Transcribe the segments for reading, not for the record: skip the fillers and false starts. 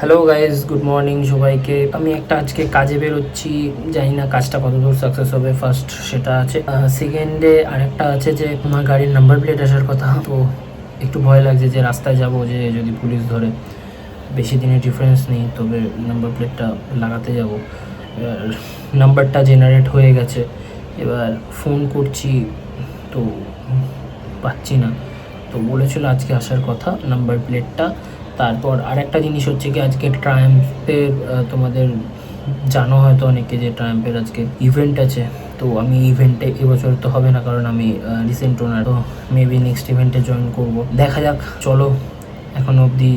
Hello guys, good morning সবাইকে। আমি একটা আজকে কাজে বেরোচ্ছি, জানি না কাজটা কতদূর সাকসেস হবে। ফার্স্ট সেটা আছে, সেকেন্ডে আরেকটা আছে যে আমার গাড়ির নাম্বার প্লেট আসার কথা। তো একটু ভয় লাগছে যে রাস্তায় যাব, যে যদি পুলিশ ধরে। বেশি দিনের ডিফারেন্স নেই, তবে নাম্বার প্লেটটা লাগাতে যাব। এবার নাম্বারটা জেনারেট হয়ে গেছে, এবার ফোন করছি তো পাচ্ছি না। তো বলেছিল আজকে আসার কথা নাম্বার প্লেটটা। তারপর আরেকটা জিনিস হচ্ছে কি, আজকে ট্রায়াম্পের তোমাদের জানো হয়তো অনেকে যে ট্রায়াম্পের আজকে ইভেন্ট আছে। তো আমি ইভেন্টে এবছর তো হবে না, কারণ আমি রিসেন্ট ওনার। তো মেবি নেক্সট ইভেন্টে জয়েন করব, দেখা যাক। চলো, এখন অবধি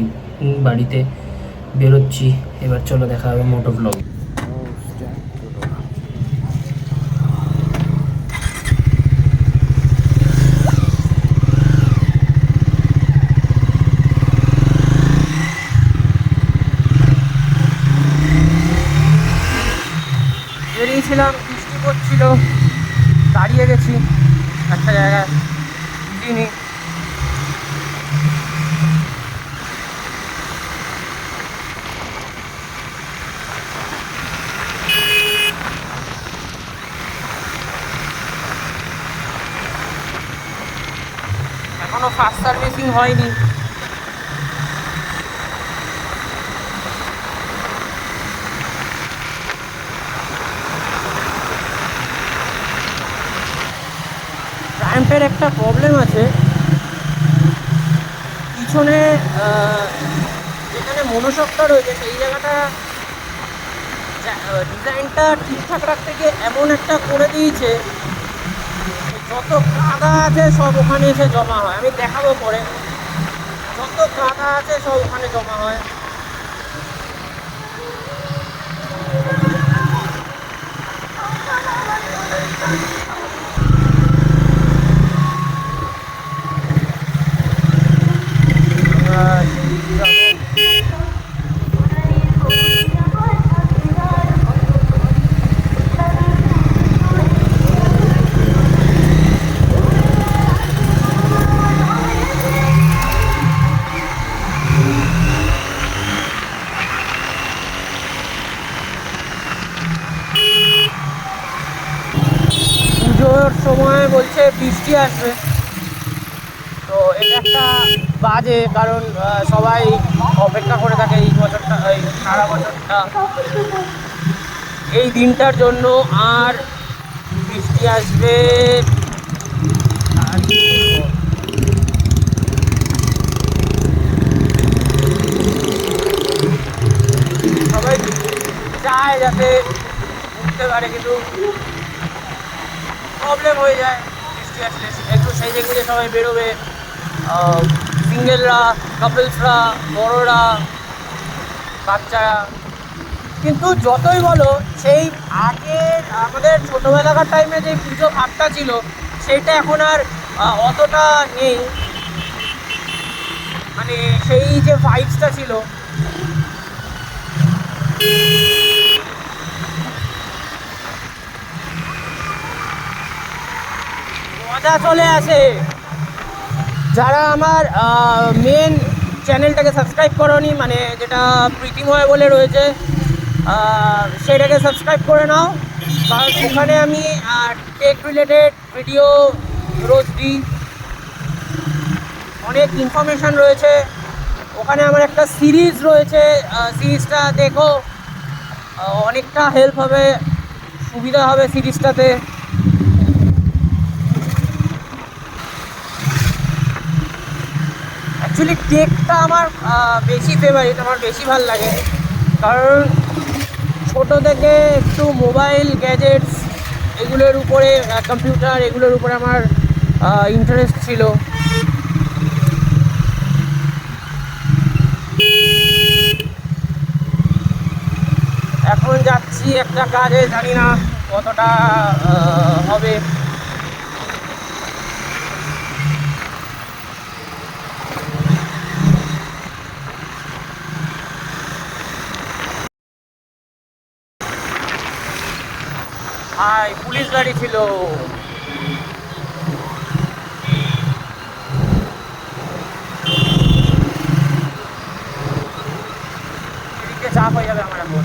বাড়িতে বেরোচ্ছি, এবার চলো দেখা হবে মোটো ব্লগ। বেরিয়েছিলাম, বৃষ্টি পড়ছিল, দাঁড়িয়ে গেছি একটা জায়গায়, চিনি। এখনো ফাস্ট সার্ভিসিং হয়নি। ট্রায়াম্পের একটা প্রবলেম আছে, পিছনে যেখানে মনোশকটা রয়েছে সেই জায়গাটা ডিজাইনটা ঠিকঠাক রাখতে গিয়ে এমন একটা করে দিয়েছে, যত কাদা আছে সব ওখানে এসে জমা হয়। আমি দেখাবো পরে, যত কাদা আছে সব ওখানে জমা হয়। পুজোর সময় বলছে বৃষ্টি আসবে, তো এটা একটা বাজে, কারণ সবাই অপেক্ষা করে থাকে এই বছরটা, এই সারা বছরটা এই দিনটার জন্য। আর বৃষ্টি আসবে, আর সবাই চায় যাতে ঘুরতে পারে, কিন্তু প্রবলেম হয়ে যায় বৃষ্টি আসলে। একটু সেজে গুজে সবাই বেরোবে, সিঙ্গেলরা, কাপলসরা, বড়রা, বাচ্চারা। কিন্তু যতই বলো, সেই আগে আমাদের ছোটোবেলাকার টাইমে যে পুজো ভাবটা ছিল, সেইটা এখন আর অতটা নেই। মানে সেই যে ভাইবসটা ছিল, মজা চলে আসে। যারা আমার মেন চ্যানেলটাকে সাবস্ক্রাইব করোনি, মানে যেটা প্রীতিময় বলে রয়েছে, সেটাকে সাবস্ক্রাইব করে নাও, কারণ ওখানে আমি টেক রিলেটেড ভিডিও রোজ দিই। অনেক ইনফরমেশান রয়েছে ওখানে। আমার একটা সিরিজ রয়েছে, সিরিজটা দেখো, অনেকটা হেল্প হবে, সুবিধা হবে সিরিজটাতে। অ্যাকচুয়ালি টেকটা আমার বেশি ফেভারিট, আমার বেশি ভাল লাগে, কারণ ছোটো থেকে একটু মোবাইল গ্যাজেটস এগুলোর উপরে, কম্পিউটার এগুলোর উপরে আমার ইন্টারেস্ট ছিল। এখন যাচ্ছি একটা কাজে, জানি না কতটা হবে। হাই, পুলিশ গাড়ি ছিল। দিকে চাপ হয়ে যাবে আমার এখন।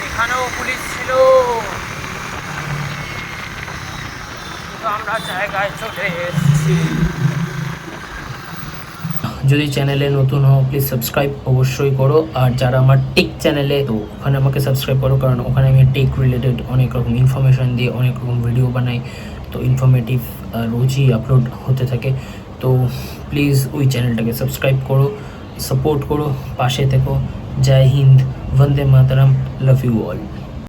এখানেও পুলিশ ছিল, আমরা জায়গায় চলে এসেছি। যদি চ্যানেলে নতুন হও প্লিজ সাবস্ক্রাইব অবশ্যই করো, আর যারা আমার টেক চ্যানেলে, তো ওখানে আমাকে সাবস্ক্রাইব করো, কারণ ওখানে আমি টেক রিলেটেড অনেক রকম ইনফরমেশান দিয়ে অনেক রকম ভিডিও বানাই, তো ইনফরমেটিভ রোজই আপলোড হতে থাকে। তো প্লিজ ওই চ্যানেলটাকে সাবস্ক্রাইব করো, সাপোর্ট করো, পাশে থেকো। জয় হিন্দ, বন্দে মাতরম, লাভ ইউ অল।